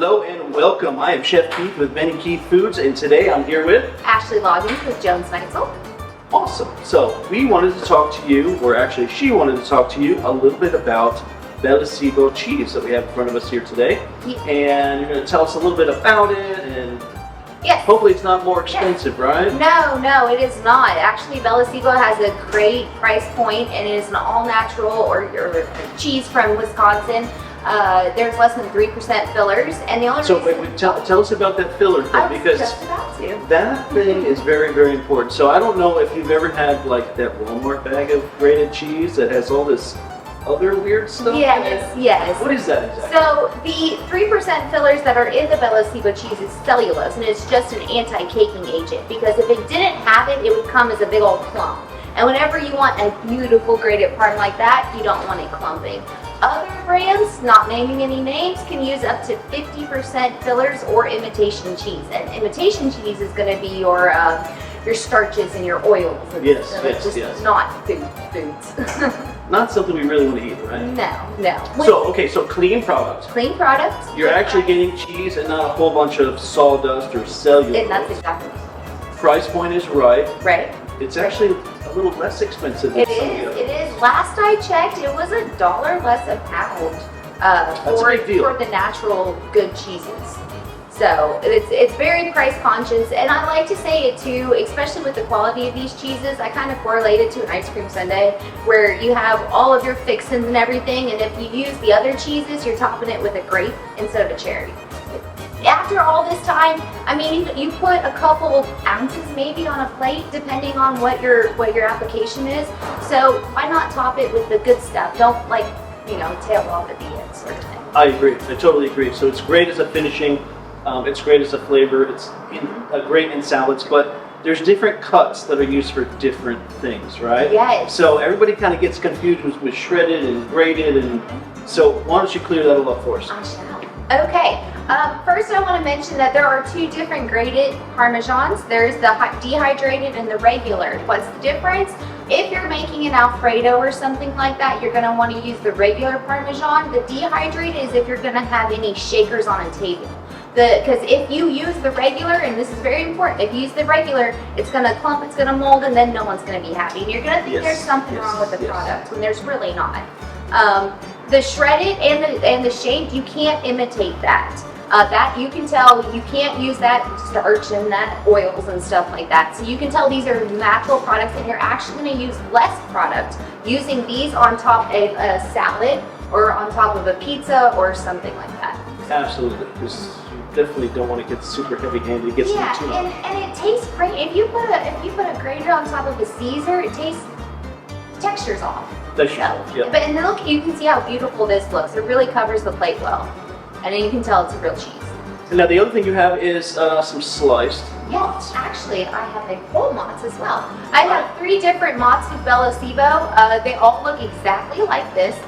Hello and welcome. I am Chef Keith with Benny Keith Foods, and today I'm here with Ashley Loggins with Jones Neitzel. Awesome. So we wanted to talk to you, or actually she wanted to talk to you a little bit about Bellacibo cheese that we have in front of us here today. Yeah. And you're going to tell us a little bit about it, and Yes. hopefully it's not more expensive, right? No, it is not. Actually, Bellacibo has a great price point, and it is an all-natural or cheese from Wisconsin. There's less than 3% fillers, and the only So reason... wait, tell us about that filler thing, I was because just about to. that thing is very, very important. So I don't know if you've ever had like that Walmart bag of grated cheese that has all this other weird stuff in it. Yes. What is that exactly? So the 3% fillers that are in the Bellacibo cheese is cellulose, and it's just an anti-caking agent, because if it didn't have it, it would come as a big old clump. And whenever you want a beautiful grated parm like that, you don't want it clumping. Other brands, not naming any names, can use up to 50% fillers or imitation cheese. And imitation cheese is going to be your starches and your oils. And Yes, so yes, it's just yes. not foods. Not something we really want to eat, right? No. So, okay, so clean product. Clean product. You're actually getting cheese and not a whole bunch of sawdust or cellulose. And that's exactly Price point is right. right. It's actually a little less expensive than It some of the is. others. It is. Last I checked, it was $1 less a pound a big deal. for the natural good cheeses. So it's very price conscious, and I like to say it too, especially with the quality of these cheeses. I kind of correlate it to an ice cream sundae, where you have all of your fixins and everything, and if you use the other cheeses, you're topping it with a grape instead of a cherry. After all this time, I mean, you put a couple ounces maybe on a plate, depending on what your application is. So why not top it with the good stuff? Don't tail off at the end sort of thing. I agree. I totally agree. So it's great as a finishing. It's great as a flavor. It's great in salads, but there's different cuts that are used for different things, right? Yes. So everybody kind of gets confused with shredded and grated, and so why don't you clear that all up for us? I shall. Okay. First, I want to mention that there are two different graded Parmesans. There's the dehydrated and the regular. What's the difference? If you're making an Alfredo or something like that, you're going to want to use the regular Parmesan. The dehydrated is if you're going to have any shakers on a table. Because if you use the regular, and this is very important, if you use the regular, it's going to clump, it's going to mold, and then no one's going to be happy. And you're going to think there's something wrong with the product, when there's really not. The shredded and the shaped, you can't imitate that. That you can tell, you can't use that starch and that oils and stuff like that. So you can tell these are natural products, and you're actually going to use less product using these on top of a salad or on top of a pizza or something like that. Absolutely, because you definitely don't want to get super heavy-handed. It gets too much. And it tastes great. If you put a grater on top of a Caesar, it tastes textures off. That's So, yeah. But and look, you can see how beautiful this looks. It really covers the plate well, and then you can tell it's a real cheese. And now the other thing you have is some sliced. Yes, actually, I have a whole mozz as well. I have 3 different mozz with Bellacibo. They all look exactly like this.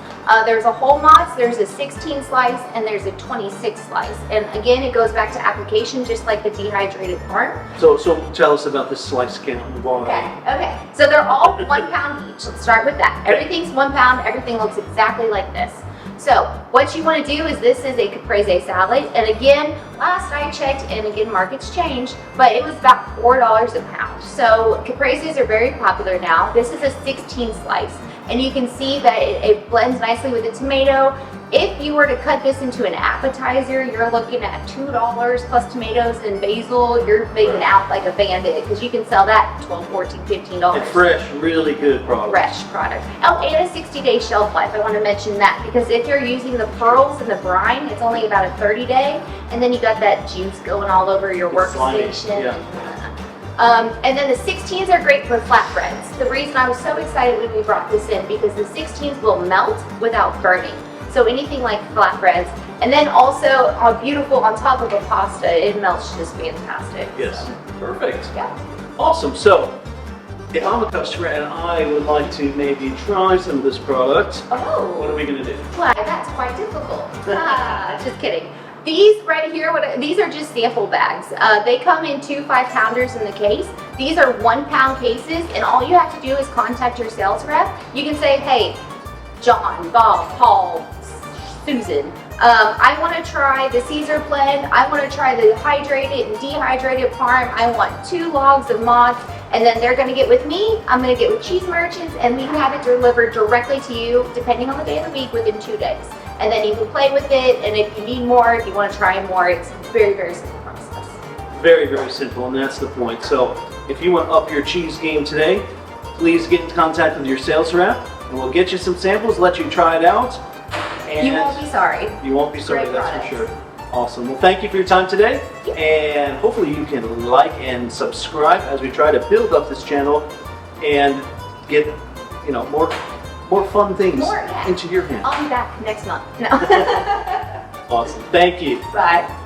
There's a whole mozz, there's a 16 slice, and there's a 26 slice. And again, it goes back to application, just like the dehydrated parm. So tell us about this slice count. Okay. So they're all 1 pound each. Let's start with that. Okay. Everything's 1 pound. Everything looks exactly like this. So what you want to do is, this is a caprese salad, and again, last I checked, and again, markets change, but it was about $4 a pound. So capreses are very popular now. This is a 16 slice, and you can see that it blends nicely with the tomato. If you were to cut this into an appetizer, you're looking at $2 plus tomatoes and basil. You're making out like a bandit, because you can sell that $12, $14, $15. And fresh, really good product. Fresh product. Oh, and a 60-day shelf life. I want to mention that, because if you're using the pearls and the brine, it's only about a 30-day, and then you got that juice going all over your workstation. Yeah. And then the 16s are great for flatbreads. The reason I was so excited when we brought this in, because the 16s will melt without burning. So anything like flatbreads, and then also beautiful on top of a pasta, it melts just fantastic. Yes, perfect. Yeah. Awesome. So if I'm a customer and I would like to maybe try some of this product, what Oh, are we going to do? why, that's quite difficult. Just kidding. These right here, these are just sample bags. They come in 2 5-pounders in the case. These are 1 pound cases, and all you have to do is contact your sales rep. You can say, hey, John, Bob, Paul, Susan, I want to try the Caesar blend. I want to try the hydrated and dehydrated parm. I want 2 logs of mods, and then they're going to get with me. I'm going to get with Cheese Merchants, and we can have it delivered directly to you, depending on the day of the week, within 2 days. And then you can play with it, and if you need more, if you want to try more, it's very, very simple process. Very, very simple, and that's the point. So if you want to up your cheese game today, please get in contact with your sales rep, and we'll get you some samples, let you try it out. And You won't be sorry. You won't be sorry, Great that's for products. sure. Awesome. Well, thank you for your time today, and hopefully you can like and subscribe as we try to build up this channel and get, more fun things More, yeah. into your hands. I'll be back next month. No. Awesome. Thank you. Bye.